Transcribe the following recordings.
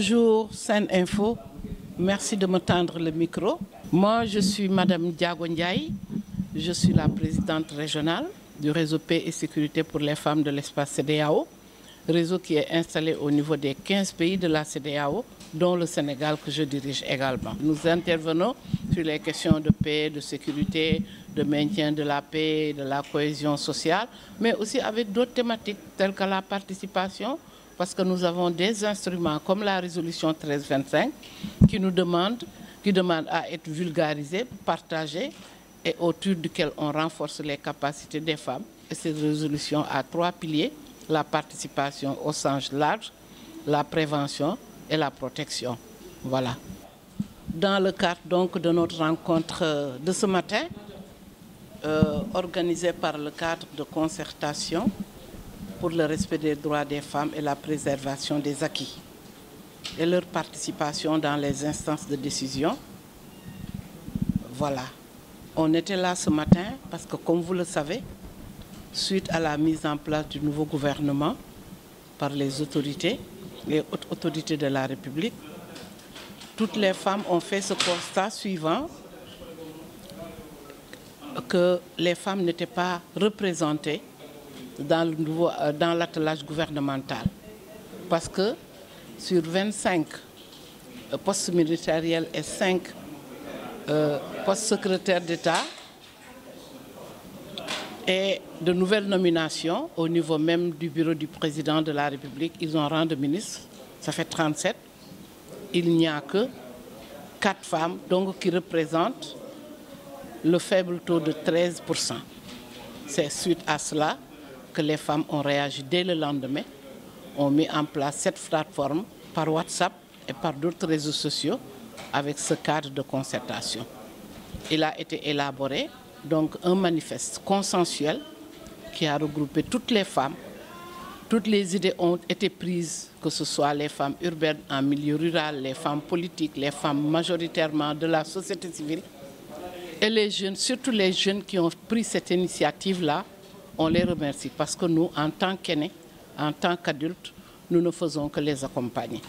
Bonjour Sen Info, merci de me tendre le micro. Moi je suis Madame Diago Ndiaye, je suis la présidente régionale du réseau Paix et Sécurité pour les femmes de l'espace CEDEAO, réseau qui est installé au niveau des 15 pays de la CEDEAO, dont le Sénégal que je dirige également. Nous intervenons sur les questions de paix, de sécurité, de maintien de la paix, de la cohésion sociale, mais aussi avec d'autres thématiques telles que la participation, parce que nous avons des instruments comme la résolution 1325 qui demande à être vulgarisée, partagée et autour duquel on renforce les capacités des femmes. Et cette résolution a 3 piliers, la participation au sens large, la prévention et la protection. Voilà. Dans le cadre donc de notre rencontre de ce matin, organisée par le cadre de concertation pour le respect des droits des femmes et la préservation des acquis et leur participation dans les instances de décision. Voilà. On était là ce matin parce que, comme vous le savez, suite à la mise en place du nouveau gouvernement par les autorités de la République, toutes les femmes ont fait ce constat suivant, que les femmes n'étaient pas représentées dans l'attelage gouvernemental. Parce que sur 25 postes ministériels et 5 postes secrétaires d'État et de nouvelles nominations au niveau même du bureau du président de la République, ils ont rang de ministre, ça fait 37. Il n'y a que 4 femmes donc, qui représentent le faible taux de 13%. C'est suite à cela que les femmes ont réagi dès le lendemain, ont mis en place cette plateforme par WhatsApp et par d'autres réseaux sociaux avec ce cadre de concertation. Il a été élaboré donc un manifeste consensuel qui a regroupé toutes les femmes. Toutes les idées ont été prises, que ce soit les femmes urbaines en milieu rural, les femmes politiques, les femmes majoritairement de la société civile et les jeunes, surtout les jeunes qui ont pris cette initiative-là. On les remercie parce que nous, en tant qu'aînés, en tant qu'adultes, nous ne faisons que les accompagner.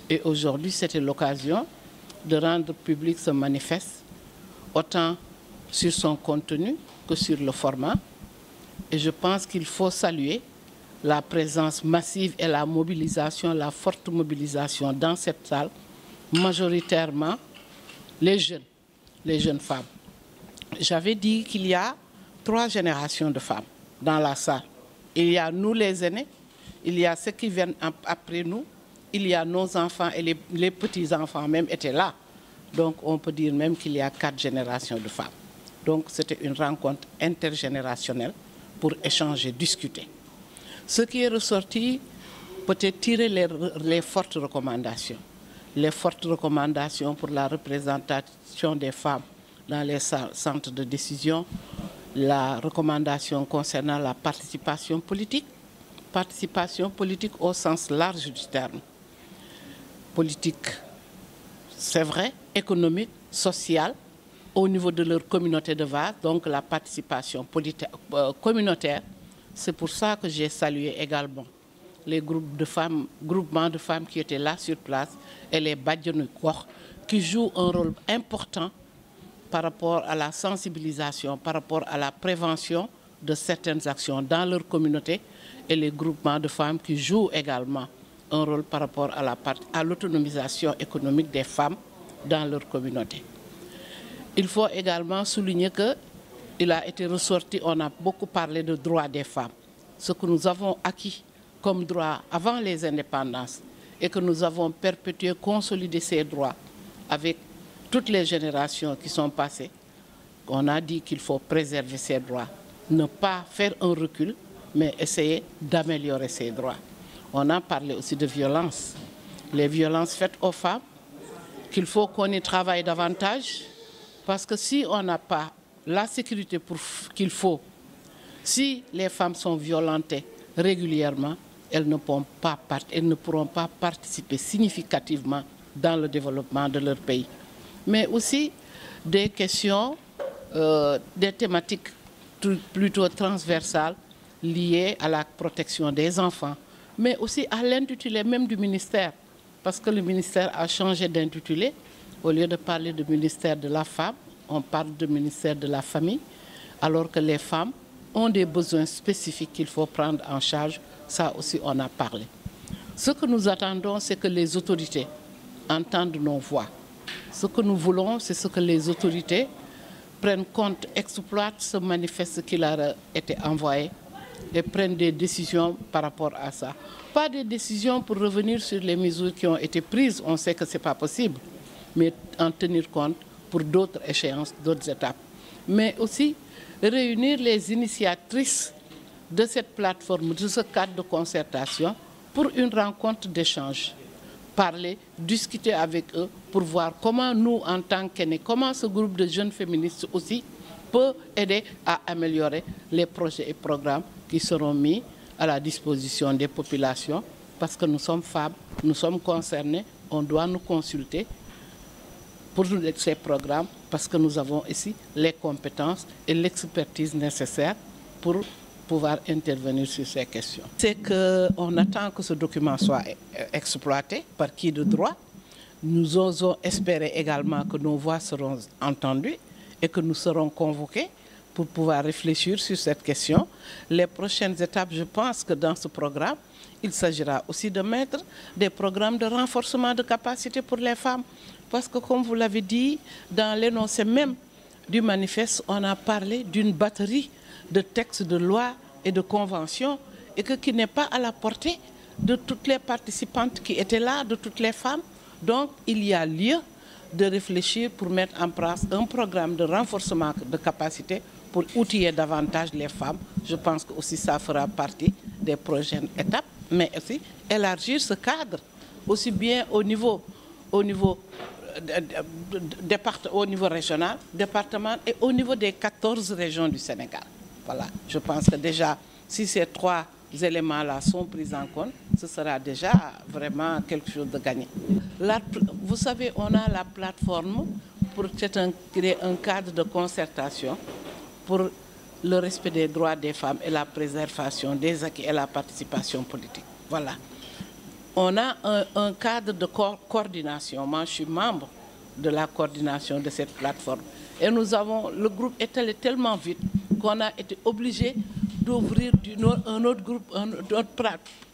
Et aujourd'hui, c'était l'occasion de rendre public ce manifeste, autant sur son contenu que sur le format. Et je pense qu'il faut saluer la présence massive et la mobilisation, la forte mobilisation dans cette salle, majoritairement les jeunes femmes. J'avais dit qu'il y a 3 générations de femmes dans la salle. Il y a nous les aînés, il y a ceux qui viennent après nous, il y a nos enfants et les petits-enfants même étaient là. Donc on peut dire même qu'il y a 4 générations de femmes. Donc c'était une rencontre intergénérationnelle pour échanger, discuter. Ce qui est ressorti, peut-être tirer les fortes recommandations. Les fortes recommandations pour la représentation des femmes dans les centres de décision, la recommandation concernant la participation politique au sens large du terme. Politique, c'est vrai, économique, sociale, au niveau de leur communauté de base, donc la participation communautaire. C'est pour ça que j'ai salué également les groupements de femmes qui étaient là sur place et les Badjanu Gox qui jouent un rôle important par rapport à la sensibilisation, par rapport à la prévention de certaines actions dans leur communauté et les groupements de femmes qui jouent également un rôle par rapport à l'autonomisation économique des femmes dans leur communauté. Il faut également souligner qu'il a été ressorti, on a beaucoup parlé de droits des femmes, ce que nous avons acquis comme droit avant les indépendances et que nous avons perpétué, consolidé ces droits avec toutes les générations qui sont passées. On a dit qu'il faut préserver ces droits, ne pas faire un recul, mais essayer d'améliorer ces droits. On a parlé aussi de violences, les violences faites aux femmes, qu'il faut qu'on y travaille davantage, parce que si on n'a pas la sécurité qu'il faut, si les femmes sont violentées régulièrement, elles ne pourront pas participer significativement dans le développement de leur pays. Mais aussi des questions, des thématiques plutôt transversales liées à la protection des enfants, mais aussi à l'intitulé même du ministère, parce que le ministère a changé d'intitulé. Au lieu de parler de ministère de la femme, on parle de ministère de la famille, alors que les femmes ont des besoins spécifiques qu'il faut prendre en charge. Ça aussi, on a parlé. Ce que nous attendons, c'est que les autorités entendent nos voix. Ce que nous voulons, c'est ce que les autorités prennent compte, exploitent ce manifeste qui leur a été envoyé et prennent des décisions par rapport à ça. Pas des décisions pour revenir sur les mesures qui ont été prises, on sait que ce n'est pas possible, mais en tenir compte pour d'autres échéances, d'autres étapes. Mais aussi réunir les initiatrices de cette plateforme, de ce cadre de concertation, pour une rencontre d'échange. Parler, discuter avec eux pour voir comment nous, en tant qu'aînés, comment ce groupe de jeunes féministes aussi peut aider à améliorer les projets et programmes qui seront mis à la disposition des populations, parce que nous sommes femmes, nous sommes concernés, on doit nous consulter pour ces programmes, parce que nous avons ici les compétences et l'expertise nécessaires pour pouvoir intervenir sur ces questions. C'est qu'on attend que ce document soit exploité par qui de droit. Nous osons espérer également que nos voix seront entendues et que nous serons convoqués pour pouvoir réfléchir sur cette question. Les prochaines étapes, je pense que dans ce programme, il s'agira aussi de mettre des programmes de renforcement de capacité pour les femmes. Parce que, comme vous l'avez dit, dans l'énoncé même du manifeste, on a parlé d'une batterie de textes de loi et de conventions, et qui n'est pas à la portée de toutes les participantes qui étaient là, de toutes les femmes. Donc, il y a lieu de réfléchir pour mettre en place un programme de renforcement de capacité pour outiller davantage les femmes. Je pense que aussi ça fera partie des prochaines étapes, mais aussi élargir ce cadre, aussi bien au niveau régional, département et au niveau des 14 régions du Sénégal. Voilà, je pense que déjà, si ces trois éléments-là sont pris en compte, ce sera déjà vraiment quelque chose de gagné. Vous savez, on a la plateforme pour créer un cadre de concertation pour le respect des droits des femmes et la préservation des acquis et la participation politique. Voilà. On a un cadre de coordination. Moi, je suis membre de la coordination de cette plateforme. Et le groupe est allé tellement vite qu'on a été obligé d'ouvrir un autre groupe,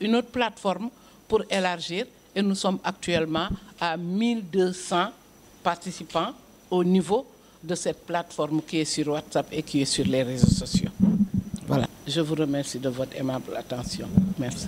une autre plateforme pour élargir. Et nous sommes actuellement à 1200 participants au niveau de cette plateforme qui est sur WhatsApp et qui est sur les réseaux sociaux. Voilà. Je vous remercie de votre aimable attention. Merci.